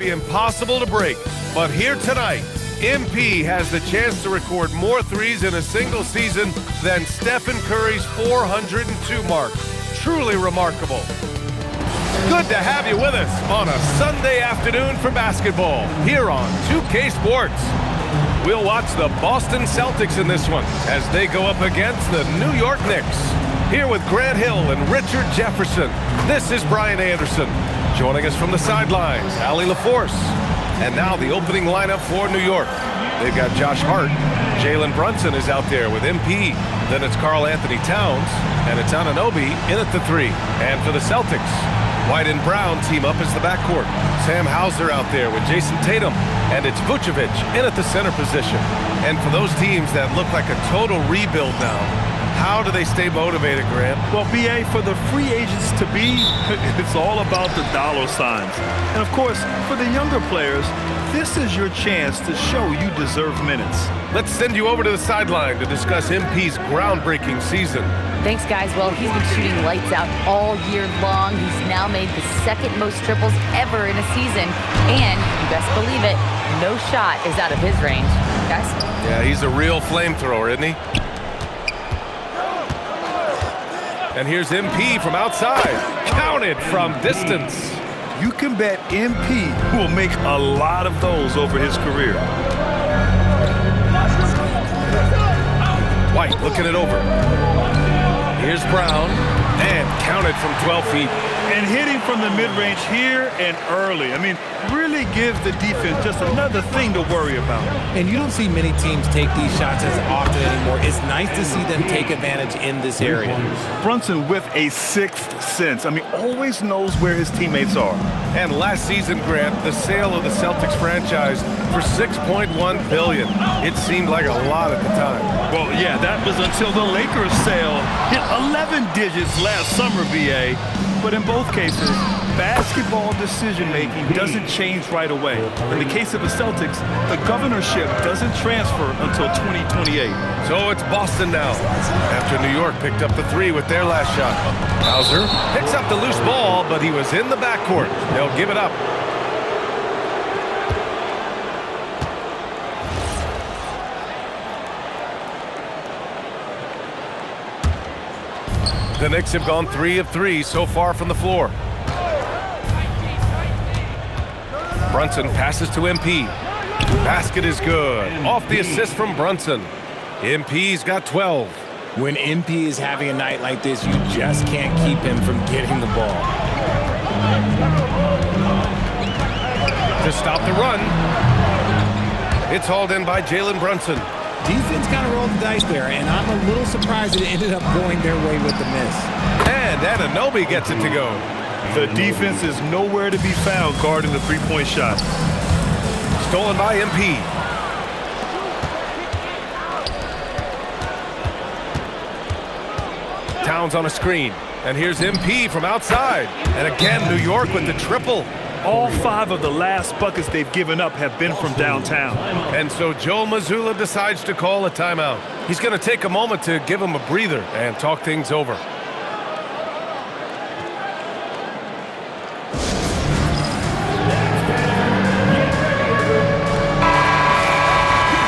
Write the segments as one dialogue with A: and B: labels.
A: Be impossible to break, but here tonight, MP has the chance to record more threes in a single season than Stephen Curry's 402 mark. Truly remarkable. Good to have you with us on a Sunday afternoon for basketball here on 2K Sports. We'll watch the Boston Celtics in this one as they go up against the New York Knicks. Here with Grant Hill and Richard Jefferson, this is Brian Anderson. Joining us from the sidelines, Allie LaForce. And now the opening lineup for New York. They've got Josh Hart. Jalen Brunson is out there with MP. Then it's Karl Anthony Towns. And it's Anunoby in at the 3. And for the Celtics, White and Brown team up as the backcourt. Sam Hauser out there with Jason Tatum. And it's Vucevic in at the center position. And for those teams that look like a total rebuild now, how do they stay motivated, Grant?
B: Well, B.A., for the free agents to be, it's all about the dollar signs. And, of course, for the younger players, this is your chance to show you deserve minutes.
A: Let's send you over to the sideline to discuss MP's groundbreaking season.
C: Thanks, guys. Well, he's been shooting lights out all year long. He's now made the second most triples ever in a season. And, you best believe it, no shot is out of his range. Guys?
A: Yeah, he's a real flamethrower, isn't he? And here's MP from outside. Counted from distance.
B: You can bet MP will make a lot of those over his career.
A: White looking it over. Here's Brown. And counted from 12 feet.
B: And hitting from the mid-range here and early. I mean, really gives the defense just another thing to worry about.
D: And you don't see many teams take these shots as often anymore. It's nice to see them take advantage in this area.
B: Brunson with a sixth sense. I mean, always knows where his teammates are.
A: And last season, Grant, the sale of the Celtics franchise for $6.1 billion. It seemed like a lot at the time.
B: Well, yeah, that was until the Lakers sale hit 11 digits last summer, B.A. But in both cases, basketball decision-making doesn't change right away. In the case of the Celtics, the governorship doesn't transfer until 2028.
A: So it's Boston now, after New York picked up the 3 with their last shot. Hauser picks up the loose ball, but he was in the backcourt. They'll give it up. The Knicks have gone 3 of 3 so far from the floor. Brunson passes to MP. Basket is good. Off the assist from Brunson. MP's got 12.
D: When MP is having a night like this, you just can't keep him from getting the ball.
A: To stop the run, it's hauled in by Jalen Brunson.
D: Defense kind of rolled the dice there, and I'm a little surprised it ended up going their way with the miss.
A: And Anunoby gets it to go.
B: The defense is nowhere to be found guarding the three-point shot.
A: Stolen by MP. Towns on a screen. And here's MP from outside. And again, New York with the triple.
B: All 5 of the last buckets they've given up have been from downtown.
A: And so Joe Mazzulla decides to call a timeout. He's going to take a moment to give him a breather and talk things over.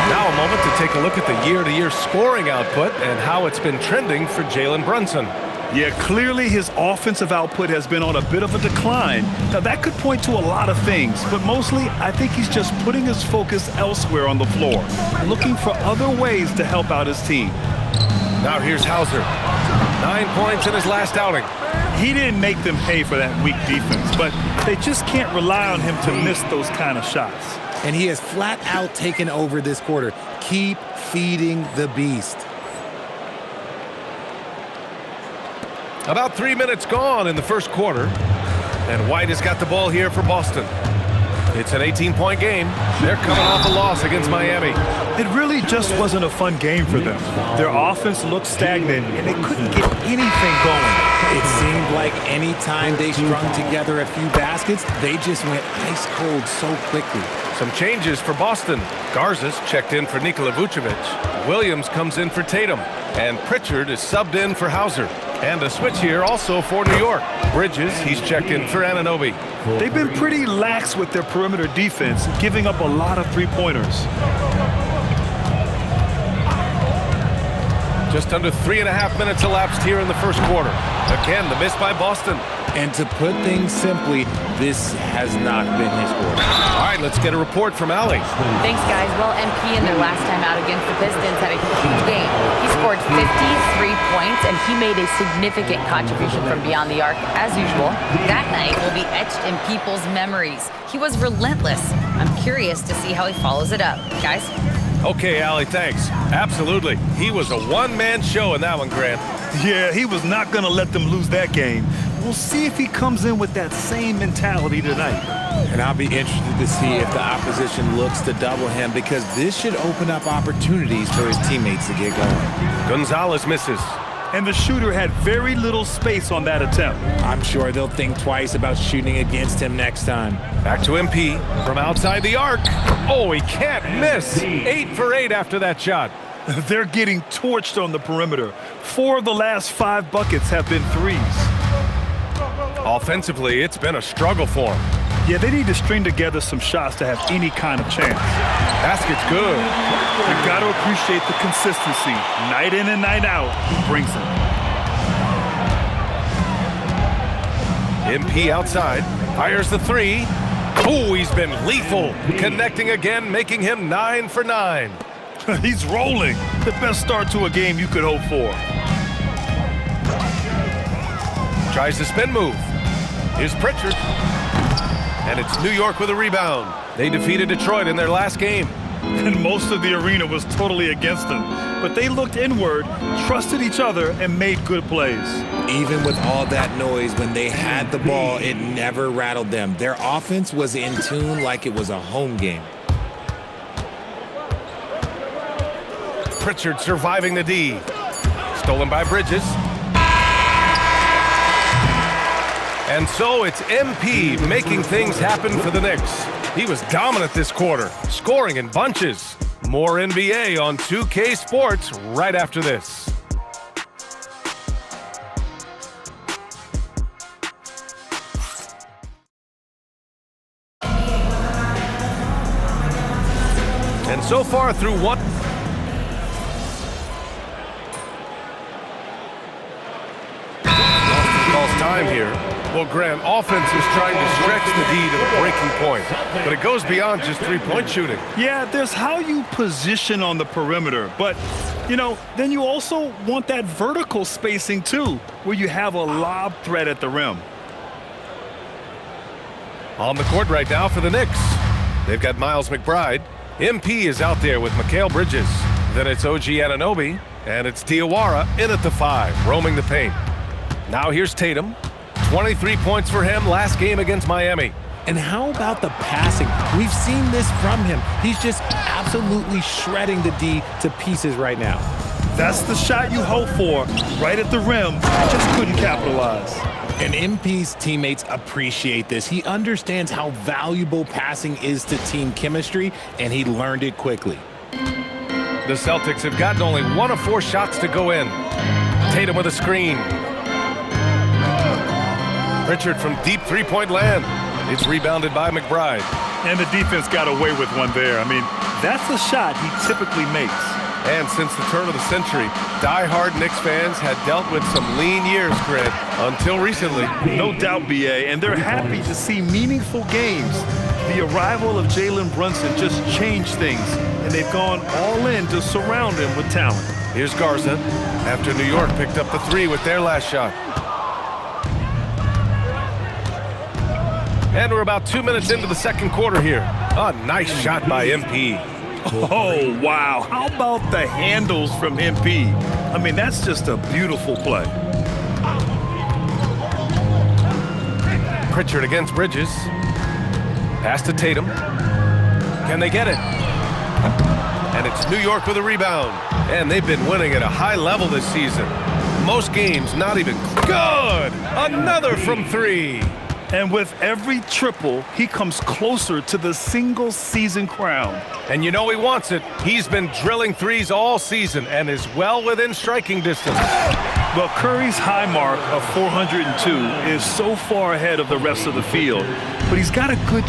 A: Now a moment to take a look at the year-to-year scoring output and how it's been trending for Jalen Brunson.
B: Yeah, clearly his offensive output has been on a bit of a decline. Now, that could point to a lot of things, but mostly I think he's just putting his focus elsewhere on the floor, looking for other ways to help out his team.
A: Now here's Hauser. 9 points in his last outing.
B: He didn't make them pay for that weak defense, but they just can't rely on him to miss those kind of shots.
D: And he has flat out taken over this quarter. Keep feeding the beast.
A: About 3 minutes gone in the first quarter. And White has got the ball here for Boston. It's an 18-point game. They're coming off a loss against Miami.
B: It really just wasn't a fun game for them. Their offense looked stagnant, and they couldn't get anything going.
D: It seemed like any time they strung together a few baskets, they just went ice cold so quickly.
A: Some changes for Boston. Garza's checked in for Nikola Vucevic. Williams comes in for Tatum. And Pritchard is subbed in for Hauser. And a switch here also for New York. Bridges, he's checked in for Anunoby.
B: They've been pretty lax with their perimeter defense, giving up a lot of three-pointers.
A: Just under 3.5 minutes elapsed here in the first quarter. Again, the miss by Boston.
D: And to put things simply, this has not been his quarter.
A: All right, let's get a report from Allie.
C: Thanks, guys. Well, MP in their last time out against the Pistons had a huge game. He scored 53 points, and he made a significant contribution from beyond the arc, as usual. That night will be etched in people's memories. He was relentless. I'm curious to see how he follows it up. Guys?
A: Okay, Allie, thanks. Absolutely. He was a one-man show in that one, Grant.
B: Yeah, he was not going to let them lose that game. We'll see if he comes in with that same mentality tonight.
D: And I'll be interested to see if the opposition looks to double him, because this should open up opportunities for his teammates to get going.
A: Gonzalez misses.
B: And the shooter had very little space on that attempt.
D: I'm sure they'll think twice about shooting against him next time.
A: Back to MP from outside the arc. Oh, he can't miss. 8 for 8 after that shot.
B: They're getting torched on the perimeter. 4 of the last 5 buckets have been threes.
A: Offensively, it's been a struggle for him.
B: Yeah, they need to string together some shots to have any kind of chance.
A: Basket's good.
B: You've got to appreciate the consistency. Night in and night out, he brings it.
A: MP outside, fires the 3. Oh, he's been lethal. Connecting again, making him 9 for 9.
B: He's rolling. The best start to a game you could hope for.
A: Tries the spin move. Here's Pritchard. And it's New York with a rebound. They defeated Detroit in their last game.
B: And most of the arena was totally against them. But they looked inward, trusted each other, and made good plays.
D: Even with all that noise, when they had the ball, it never rattled them. Their offense was in tune like it was a home game.
A: Pritchard surviving the D. Stolen by Bridges. And so it's MP making things happen for the Knicks. He was dominant this quarter, scoring in bunches. More NBA on 2K Sports right after this. And so far through one. Calls time here. Well, Grant, offense is trying to stretch the D to the breaking point, but it goes beyond just three-point shooting.
B: Yeah, there's how you position on the perimeter, but, you know, then you also want that vertical spacing, too, where you have a lob threat at the rim.
A: On the court right now for the Knicks. They've got Miles McBride. MP is out there with Mikal Bridges. Then it's OG Anunoby, and it's Diawara in at the 5, roaming the paint. Now here's Tatum. 23 points for him last game against Miami.
D: And how about the passing? We've seen this from him. He's just absolutely shredding the D to pieces right now.
B: That's the shot you hope for, right at the rim. Just couldn't capitalize.
D: And MP's teammates appreciate this. He understands how valuable passing is to team chemistry, and he learned it quickly.
A: The Celtics have gotten only 1 of 4 shots to go in. Tatum with a screen. Pritchard from deep three-point land. It's rebounded by McBride.
B: And the defense got away with one there. I mean, that's a shot he typically makes.
A: And since the turn of the century, die-hard Knicks fans had dealt with some lean years, Grant, until recently.
B: No doubt, BA, and they're happy to see meaningful games. The arrival of Jalen Brunson just changed things, and they've gone all in to surround him with talent.
A: Here's Garza after New York picked up the 3 with their last shot. And we're about 2 minutes into the second quarter here. A nice shot by MP.
B: Oh, wow. How about the handles from MP? I mean, that's just a beautiful play.
A: Pritchard against Bridges. Pass to Tatum. Can they get it? And it's New York with a rebound. And they've been winning at a high level this season. Most games not even good. Another from 3.
B: And with every triple, he comes closer to the single-season crown.
A: And you know he wants it. He's been drilling threes all season and is well within striking distance.
B: Well, Curry's high mark of 402 is so far ahead of the rest of the field, but he's got a good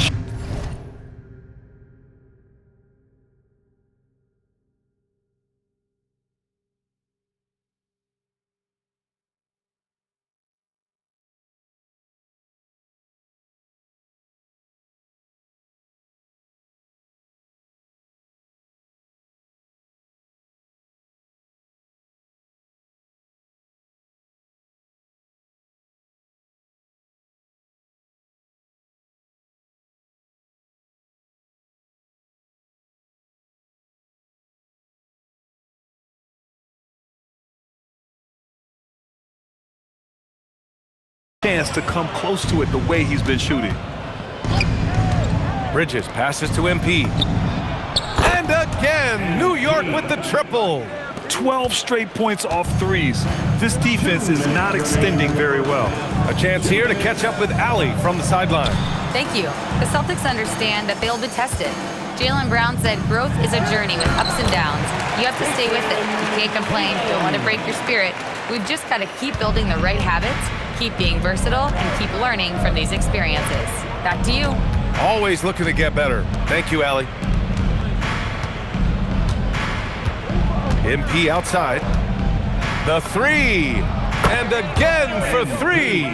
B: chance to come close to it the way he's been shooting.
A: Bridges passes to MP. And again, New York with the triple.
B: 12 straight points off threes. This defense is not extending very well.
A: A chance here to catch up with Allie from the sideline.
C: Thank you. The Celtics understand that they'll be tested. Jaylen Brown said growth is a journey with ups and downs. You have to stay with it. You can't complain. Don't let it break your spirit. We've just got to keep building the right habits, keep being versatile, and keep learning from these experiences. Back to you.
A: Always looking to get better. Thank you, Allie. MP outside. The three. And again for three.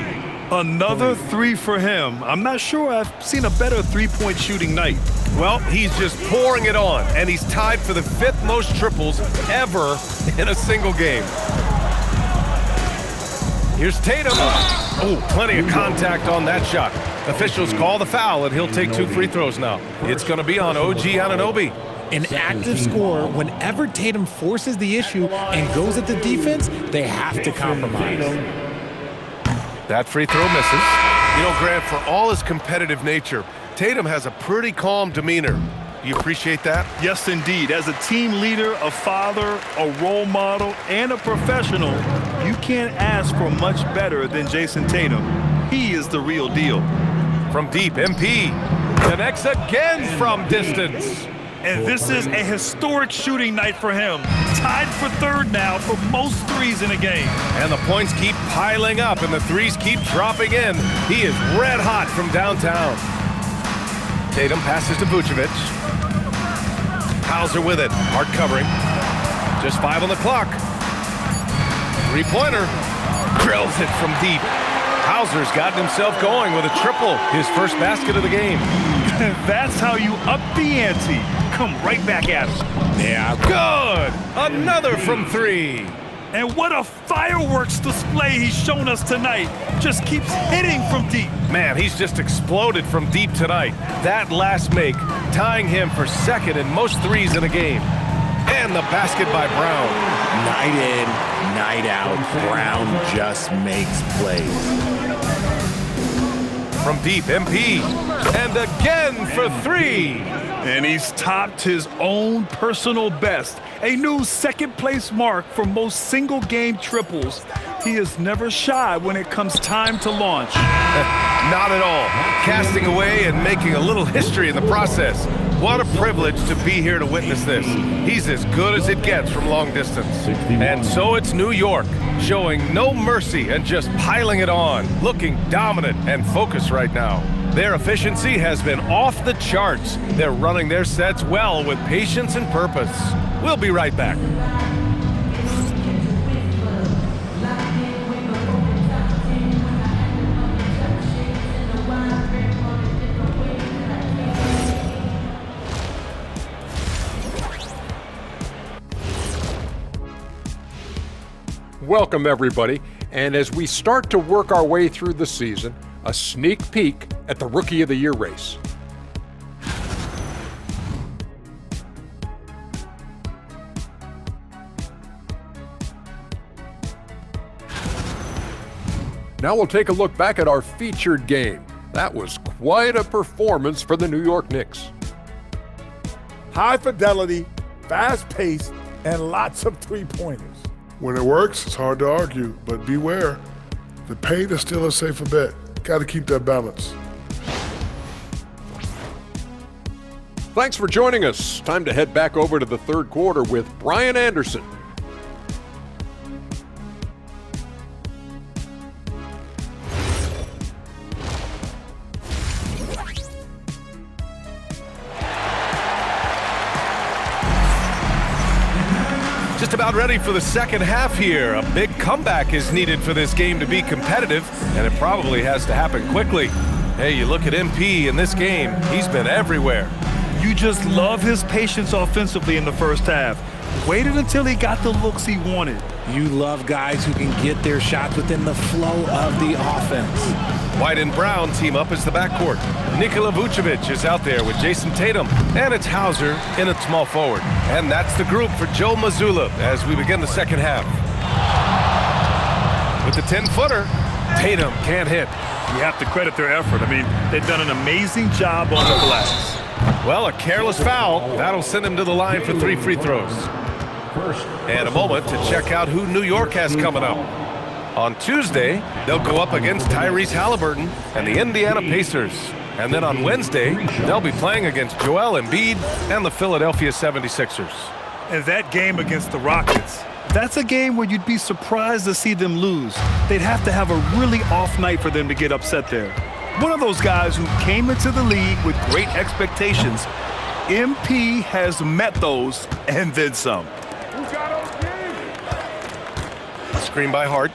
B: Another three for him. I'm not sure I've seen a better three-point shooting night.
A: Well, he's just pouring it on, and he's tied for the 5th most triples ever in a single game. Here's Tatum. Oh, plenty of contact on that shot. Officials call the foul, and he'll take 2 free throws now. It's going to be on OG Anunoby.
D: An active scorer, whenever Tatum forces the issue and goes at the defense, they have to compromise.
A: That free throw misses. You know, Grant, for all his competitive nature, Tatum has a pretty calm demeanor. Do you appreciate that?
B: Yes, indeed. As a team leader, a father, a role model, and a professional, you can't ask for much better than Jason Tatum. He is the real deal.
A: From deep, MP connects again from distance.
B: And this is a historic shooting night for him. Tied for 3rd now for most threes in a game.
A: And the points keep piling up and the threes keep dropping in. He is red hot from downtown. Tatum passes to Vucevic. Hauser with it. Hard covering. Just 5 on the clock. Three-pointer. Drills it from deep. Hauser's gotten himself going with a triple. His first basket of the game.
B: That's how you up the ante. Come right back at him.
A: Yeah, good. Another from 3.
B: And what a fireworks display he's shown us tonight. Just keeps hitting from deep.
A: Man, he's just exploded from deep tonight. That last make, tying him for 2nd in most threes in a game. And the basket by Brown.
D: Night in, night out, Brown just makes plays.
A: From deep, MP. And again for 3.
B: And he's topped his own personal best. A new 2nd-place mark for most single-game triples. He is never shy when it comes time to launch.
A: Not at all. Casting away and making a little history in the process. What a privilege to be here to witness this. He's as good as it gets from long distance. And so it's New York, showing no mercy and just piling it on, looking dominant and focused right now. Their efficiency has been off the charts. They're running their sets well with patience and purpose. We'll be right back.
E: Welcome, everybody. And as we start to work our way through the season, a sneak peek at the Rookie of the Year race. Now we'll take a look back at our featured game. That was quite a performance for the New York Knicks.
F: High fidelity, fast pace, and lots of three-pointers.
G: When it works, it's hard to argue, but beware. The paint is still a safer bet. Got to keep that balance.
E: Thanks for joining us. Time to head back over to the 3rd quarter with Brian Anderson.
A: Just about ready for the second half here. A big comeback is needed for this game to be competitive, and it probably has to happen quickly. Hey, you look at MP in this game, he's been everywhere.
B: You just love his patience offensively in the first half. Waited until he got the looks he wanted.
D: You love guys who can get their shots within the flow of the offense.
A: White and Brown team up as the backcourt. Nikola Vucevic is out there with Jason Tatum, and it's Hauser in at small forward. And that's the group for Joe Mazzulla as we begin the second half. With the 10-footer, Tatum can't hit.
B: You have to credit their effort. I mean, they've done an amazing job on the glass.
A: Well, a careless foul. That'll send him to the line for 3 free throws. And a moment to check out who New York has coming up. On Tuesday, they'll go up against Tyrese Halliburton and the Indiana Pacers. And then on Wednesday, they'll be playing against Joel Embiid and the Philadelphia 76ers.
B: And that game against the Rockets, that's a game where you'd be surprised to see them lose. They'd have to have a really off night for them to get upset there. One of those guys who came into the league with great expectations. MP has met those and then some.
A: Screen by Hart.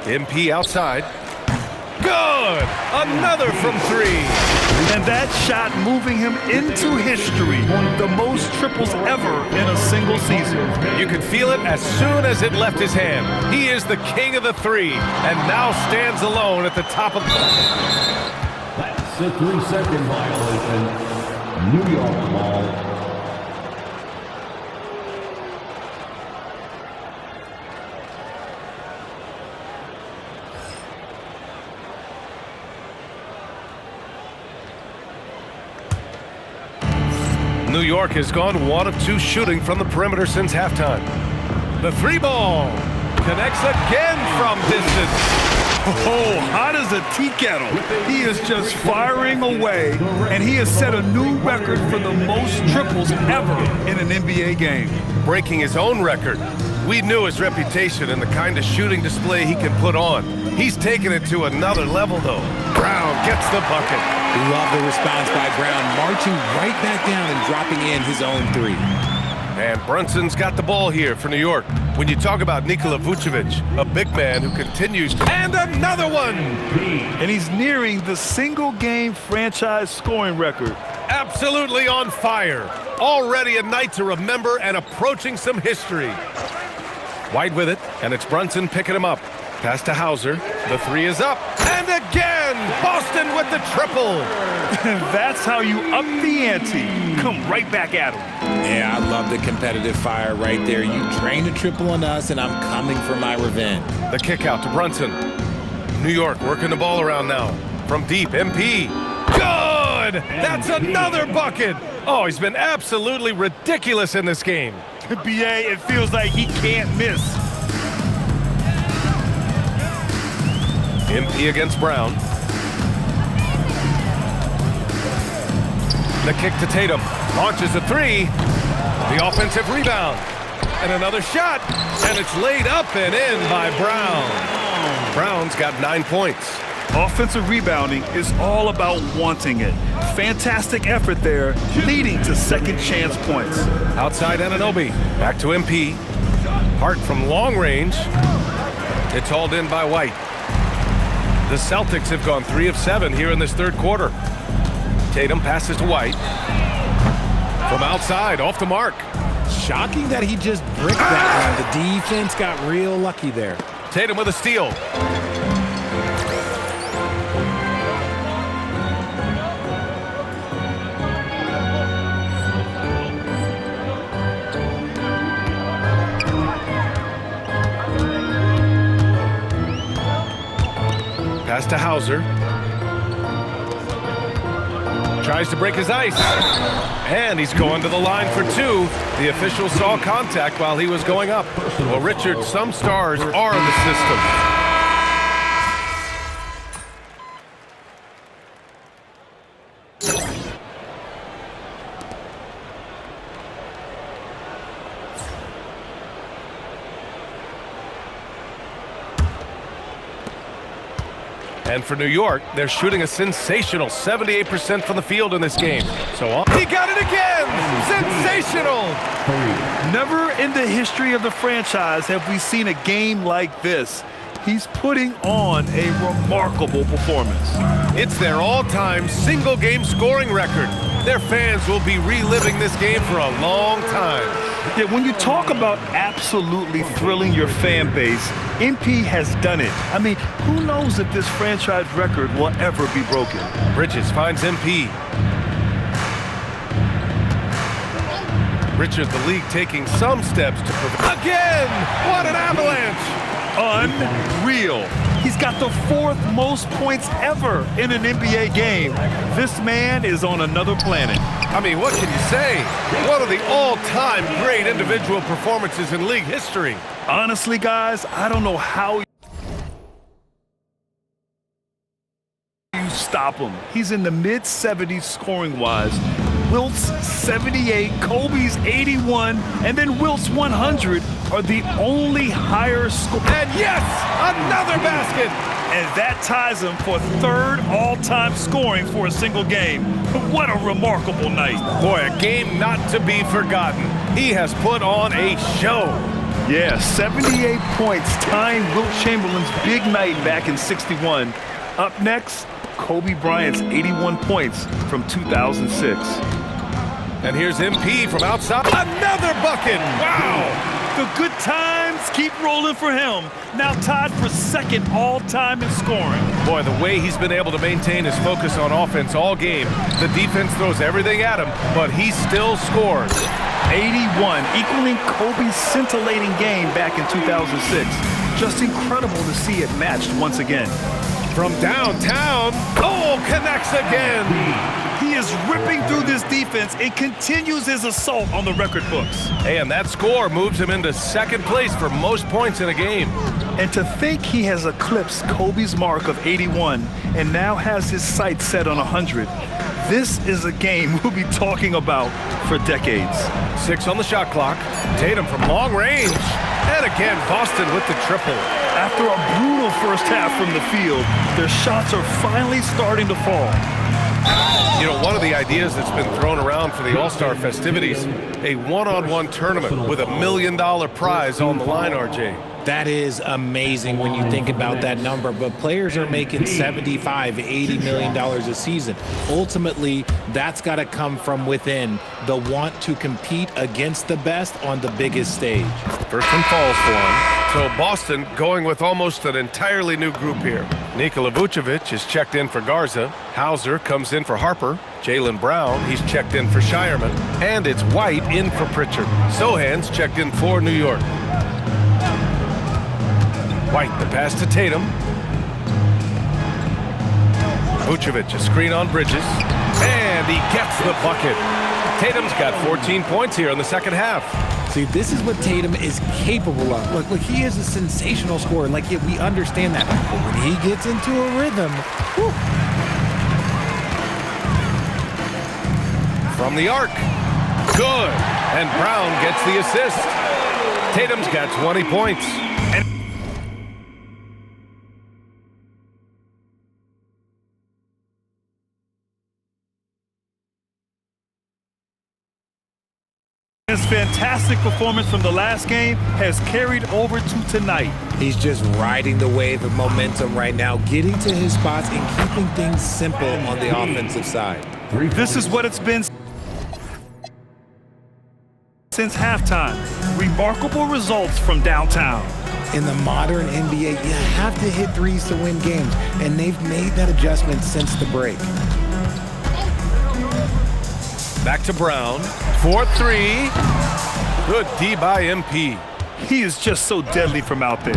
A: MP outside. Good! Another from 3.
B: And that shot moving him into history. The most triples ever in a single season.
A: You could feel it as soon as it left his hand. He is the king of the 3 and now stands alone at the top of the...
H: That's a 3-second violation. New York ball.
A: New York has gone 1 of 2 shooting from the perimeter since halftime. The 3 ball connects again from distance.
B: Oh, hot as a tea kettle. He is just firing away, and he has set a new record for the most triples ever in an NBA game.
A: Breaking his own record. We knew his reputation and the kind of shooting display he can put on. He's taken it to another level, though. Brown gets the bucket.
D: Love the response by Brown, marching right back down and dropping in his own 3.
A: And Brunson's got the ball here for New York. When you talk about Nikola Vucevic, a big man who continues, and another one!
B: And he's nearing the single-game franchise scoring record.
A: Absolutely on fire. Already a night to remember and approaching some history. White with it, and it's Brunson picking him up. Pass to Hauser. The 3 is up. And again, Boston with the triple.
B: That's how you up the ante. Come right back at him.
D: Yeah, I love the competitive fire right there. You drained a triple on us, and I'm coming for my revenge.
A: The kick out to Brunson. New York working the ball around now. From deep, MP. Good! That's another bucket. Oh, he's been absolutely ridiculous in this game.
B: BA, it feels like he can't miss.
A: MP against Brown. The kick to Tatum. Launches a 3. The offensive rebound. And another shot. And it's laid up and in by Brown. Brown's got 9 points.
B: Offensive rebounding is all about wanting it. Fantastic effort there, leading to second chance points.
A: Outside Anunoby. Back to MP. Hart from long range. It's hauled in by White. The Celtics have gone 3 of 7 here in this third quarter. Tatum passes to White. From outside, off the mark.
D: Shocking that he just bricked that one. The defense got real lucky there.
A: Tatum with a steal. Pass to Hauser. Tries to break his ice. And he's going to the line for 2. The official saw contact while he was going up. Well, Richard, some stars are the system. And for New York, they're shooting a sensational 78% from the field in this game. So he got it again! Sensational!
B: Never in the history of the franchise have we seen a game like this. He's putting on a remarkable performance.
A: It's their all-time single-game scoring record. Their fans will be reliving this game for a long time.
B: Yeah, when you talk about absolutely thrilling your fan base, MP has done it. I mean, who knows if this franchise record will ever be broken?
A: Bridges finds MP. Richard, the league taking some steps to prevent. Again! What an avalanche!
B: Unreal. He's got the 4th most points ever in an NBA game. This man is on another planet.
A: I mean, what can you say? One of the all-time great individual performances in league history.
B: Honestly, guys, I don't know how you stop him. He's in the mid-70s scoring-wise. Wilt's 78, Kobe's 81, and then Wilt's 100 are the only higher score.
A: And yes, another basket!
B: And that ties him for 3rd all-time scoring for a single game. What a remarkable night.
A: Boy, a game not to be forgotten. He has put on a show.
B: Yeah, 78 points, tying Wilt Chamberlain's big night back in '61. Up next, Kobe Bryant's 81 points from 2006.
A: And here's MP from outside. Another bucket! Wow!
B: The good times keep rolling for him. Now tied for 2nd all-time in scoring.
A: Boy, the way he's been able to maintain his focus on offense all game. The defense throws everything at him, but he still scores.
B: 81, equaling Kobe's scintillating game back in 2006. Just incredible to see it matched once again.
A: From downtown, connects again.
B: He is ripping through this defense and continues his assault on the record books.
A: And that score moves him into 2nd place for most points in a game.
B: And to think he has eclipsed Kobe's mark of 81 and now has his sights set on 100. This is a game we'll be talking about for decades.
A: 6 on the shot clock. Tatum from long range. And again, Boston with the triple.
B: After a brutal first half from the field, their shots are finally starting to fall.
A: You know, one of the ideas that's been thrown around for the All-Star festivities, a one-on-one tournament with $1 million prize on the line, RJ.
D: That is amazing when you think about that number, but players are making $75, $80 million a season. Ultimately, that's got to come from within, the want to compete against the best on the biggest stage.
A: First one falls for him. So Boston going with almost an entirely new group here. Nikola Vucevic is checked in for Garza. Hauser comes in for Harper. Jaylen Brown, he's checked in for Shireman. And it's White in for Pritchard. Sohan's checked in for New York. White, the pass to Tatum. Vucevic, a screen on Bridges. And he gets the bucket. Tatum's got 14 points here in the 2nd half.
D: See, this is what Tatum is capable of. Look, he is a sensational scorer. Like, yeah, we understand that. But when he gets into a rhythm, whew.
A: From the arc. Good. And Brown gets the assist. Tatum's got 20 points.
B: His fantastic performance from the last game has carried over to tonight.
D: He's just riding the wave of momentum right now, getting to his spots and keeping things simple on the offensive side.
B: This is what it's been since halftime. Remarkable results from downtown.
D: In the modern NBA, you have to hit threes to win games, and they've made that adjustment since the break.
A: Back to Brown. 4-3. Good D by MP.
B: He is just so deadly from out there.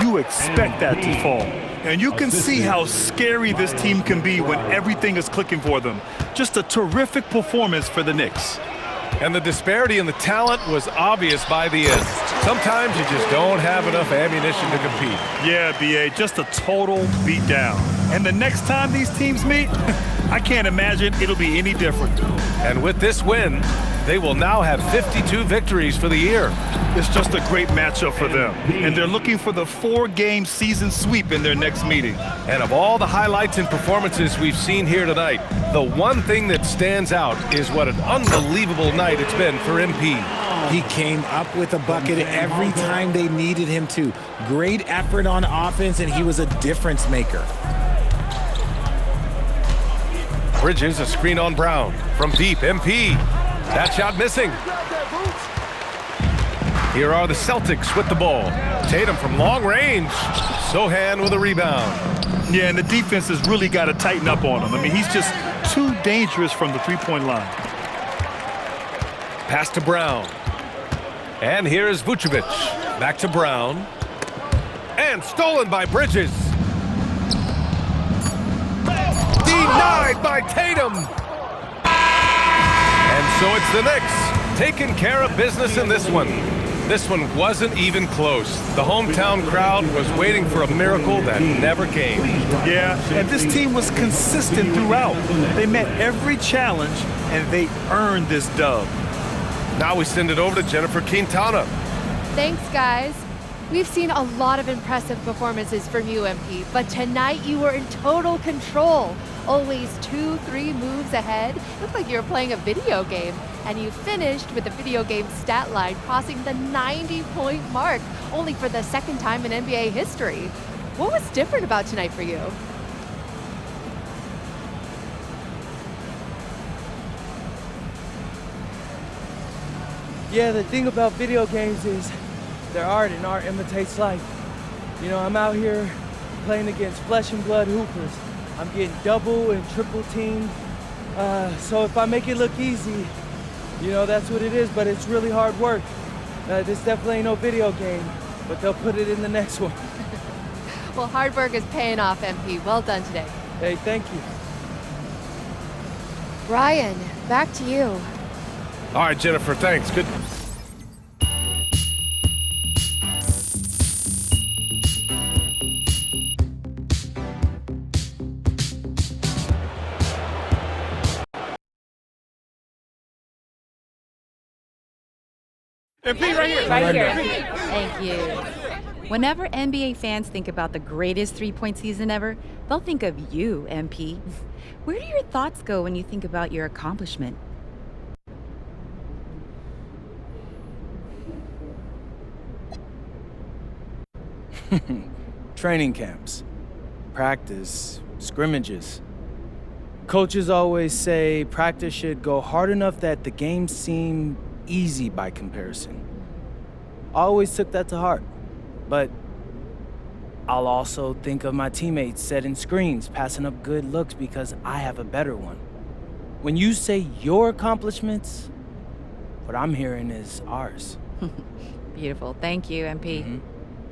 B: You expect that to fall. And you can see how scary this team can be when everything is clicking for them. Just a terrific performance for the Knicks.
A: And the disparity in the talent was obvious by the end. Sometimes you just don't have enough ammunition to compete.
B: Yeah, B.A., just a total beatdown. And the next time these teams meet, I can't imagine it'll be any different.
A: And with this win, they will now have 52 victories for the year.
B: It's just a great matchup for them. And they're looking for the 4-game season sweep in their next meeting.
A: And of all the highlights and performances we've seen here tonight, the one thing that stands out is what an unbelievable night it's been for MP.
D: He came up with a bucket every time they needed him to. Great effort on offense, and he was a difference maker.
A: Bridges, a screen on Brown. From deep, MP. That shot missing. Here are the Celtics with the ball. Tatum from long range. Sohan with a rebound.
B: Yeah, and the defense has really got to tighten up on him. I mean, he's just too dangerous from the three-point line.
A: Pass to Brown. And here is Vucevic. Back to Brown. And stolen by Bridges. Denied by Tatum. And so it's the Knicks taking care of business in this one. This one wasn't even close. The hometown crowd was waiting for a miracle that never came.
B: Yeah, and this team was consistent throughout. They met every challenge, and they earned this dub.
A: Now we send it over to Jennifer Quintana.
I: Thanks, guys. We've seen a lot of impressive performances from you, MP, but tonight you were in total control. Always 2-3 moves ahead. Looked like you were playing a video game. And you finished with the video game stat line crossing the 90-point mark, only for the second time in NBA history. What was different about tonight for you?
J: Yeah, the thing about video games is they're art, and art imitates life. You know, I'm out here playing against flesh and blood hoopers. I'm getting double and triple teamed. So if I make it look easy, you know, that's what it is, but it's really hard work. This definitely ain't no video game, but they'll put it in the next one.
I: Well, hard work is paying off, MP. Well done today.
J: Hey, thank you.
I: Ryan, back to you.
A: All right, Jennifer, thanks. Good.
C: MP right here. Right here. Thank you. Whenever NBA fans think about the greatest three-point season ever, they'll think of you, MP. Where do your thoughts go when you think about your accomplishment?
J: Training camps, practice, scrimmages. Coaches always say practice should go hard enough that the games seem easy by comparison. I always took that to heart, but I'll also think of my teammates setting screens, passing up good looks because I have a better one. When you say your accomplishments, what I'm hearing is ours.
C: Beautiful. Thank you, MP.
J: Mm-hmm.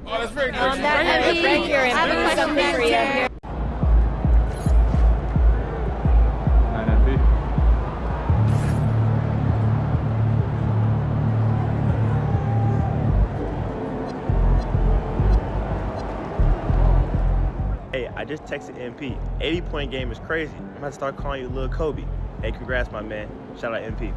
A: Oh, that's very good.
C: Right here, MP.
I: I have a question for you.
K: Hey, I just texted MP. 80-point game is crazy. I'm about to start calling you Lil Kobe. Hey, congrats, my man. Shout out MP.